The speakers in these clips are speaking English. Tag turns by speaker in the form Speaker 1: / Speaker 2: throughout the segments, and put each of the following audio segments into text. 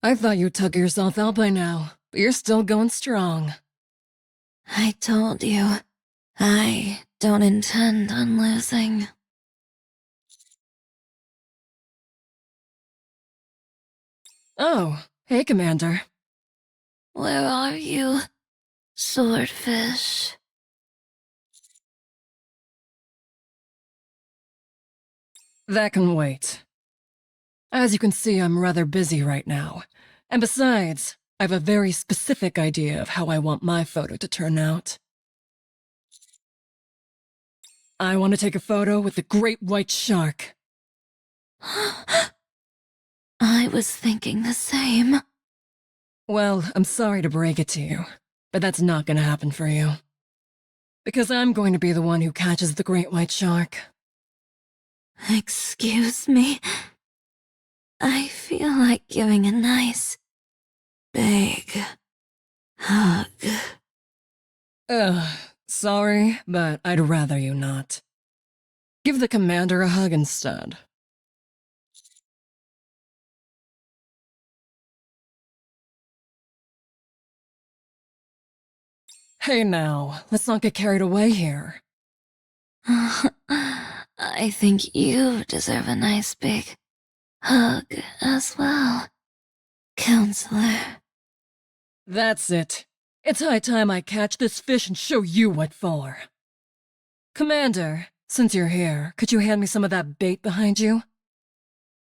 Speaker 1: I thought you took yourself out by now, but you're still going strong.
Speaker 2: I told you, I don't intend on losing.
Speaker 1: Oh, hey, Commander.
Speaker 2: Where are you, swordfish?
Speaker 1: That can wait. As you can see, I'm rather busy right now. And besides, I have a very specific idea of how I want my photo to turn out. I want to take a photo with the great white shark.
Speaker 2: I was thinking the same.
Speaker 1: Well, I'm sorry to break it to you, but that's not gonna happen for you. Because I'm going to be the one who catches the great white shark.
Speaker 2: Excuse me. I feel like giving a nice, big hug.
Speaker 1: Sorry, but I'd rather you not. Give the commander a hug instead. Hey now, let's not get carried away here.
Speaker 2: I think you deserve a nice big hug as well, counselor.
Speaker 1: That's it. It's high time I catch this fish and show you what for. Commander, since you're here, could you hand me some of that bait behind you?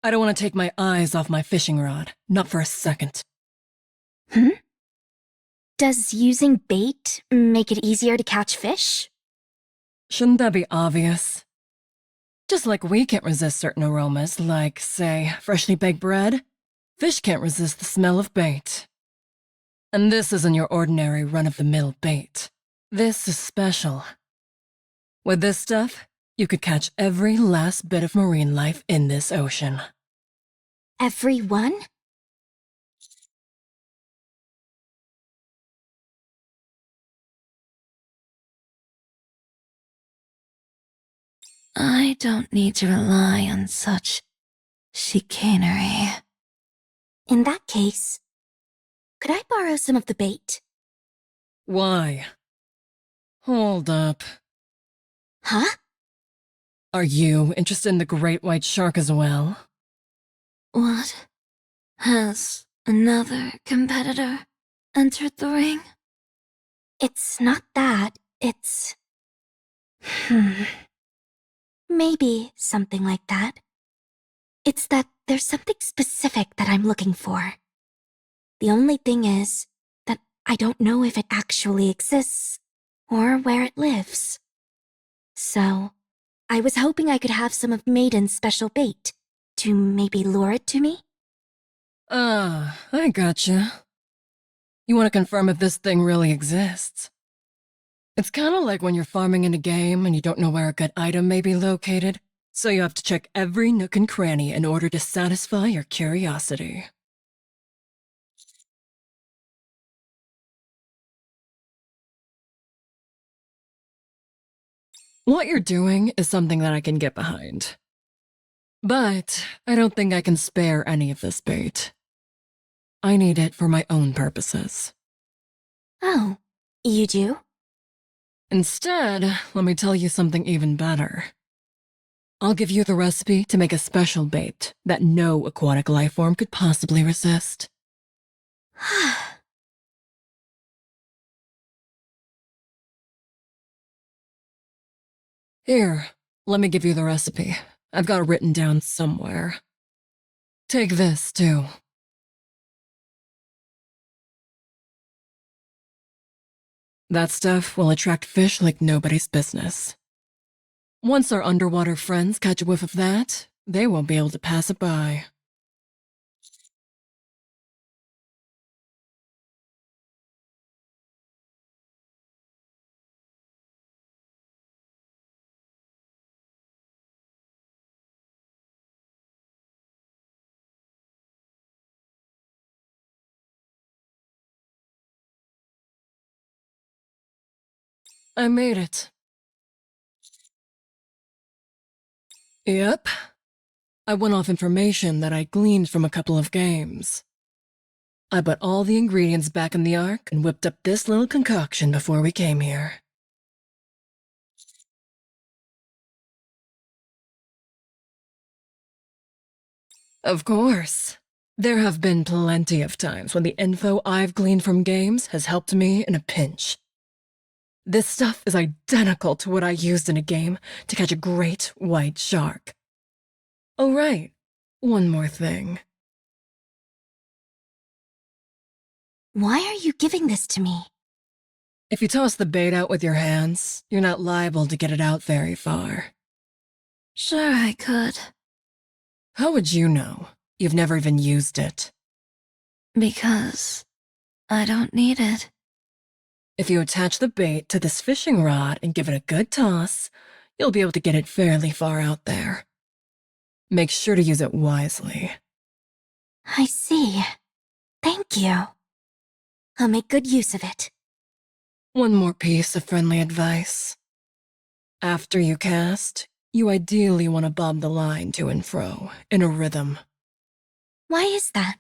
Speaker 1: I don't want to take my eyes off my fishing rod, not for a second.
Speaker 3: Does using bait make it easier to catch fish?
Speaker 1: Shouldn't that be obvious? Just like we can't resist certain aromas, like, say, freshly baked bread, fish can't resist the smell of bait. And this isn't your ordinary run-of-the-mill bait. This is special. With this stuff, you could catch every last bit of marine life in this ocean.
Speaker 3: Everyone?
Speaker 2: I don't need to rely on such chicanery.
Speaker 3: In that case, could I borrow some of the bait?
Speaker 1: Why? Hold up.
Speaker 3: Huh?
Speaker 1: Are you interested in the great white shark as well?
Speaker 2: What? Has another competitor entered the ring?
Speaker 3: It's not that, it's... Maybe something like that. It's that there's something specific that I'm looking for. The only thing is that I don't know if it actually exists or where it lives. So, I was hoping I could have some of Maiden's special bait to maybe lure it to me?
Speaker 1: I gotcha. You want to confirm if this thing really exists. It's kind of like when you're farming in a game and you don't know where a good item may be located, so you have to check every nook and cranny in order to satisfy your curiosity. What you're doing is something that I can get behind. But I don't think I can spare any of this bait. I need it for my own purposes.
Speaker 3: Oh, you do?
Speaker 1: Instead, let me tell you something even better. I'll give you the recipe to make a special bait that no aquatic life form could possibly resist. Here, let me give you the recipe. I've got it written down somewhere. Take this, too. That stuff will attract fish like nobody's business. Once our underwater friends catch a whiff of that, they won't be able to pass it by. I made it. Yep. I went off information that I gleaned from a couple of games. I put all the ingredients back in the Ark and whipped up this little concoction before we came here. Of course. There have been plenty of times when the info I've gleaned from games has helped me in a pinch. This stuff is identical to what I used in a game to catch a great white shark. Oh right, one more thing.
Speaker 3: Why are you giving this to me?
Speaker 1: If you toss the bait out with your hands, you're not liable to get it out very far.
Speaker 2: Sure, I could.
Speaker 1: How would you know? You've never even used it.
Speaker 2: Because I don't need it.
Speaker 1: If you attach the bait to this fishing rod and give it a good toss, you'll be able to get it fairly far out there. Make sure to use it wisely.
Speaker 3: I see. Thank you. I'll make good use of it.
Speaker 1: One more piece of friendly advice. After you cast, you ideally want to bob the line to and fro, in a rhythm.
Speaker 3: Why is that?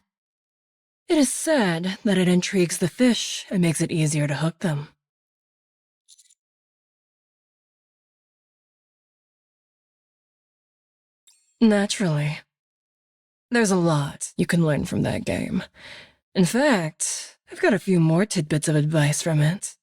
Speaker 1: It is said that it intrigues the fish and makes it easier to hook them. Naturally. There's a lot you can learn from that game. In fact, I've got a few more tidbits of advice from it.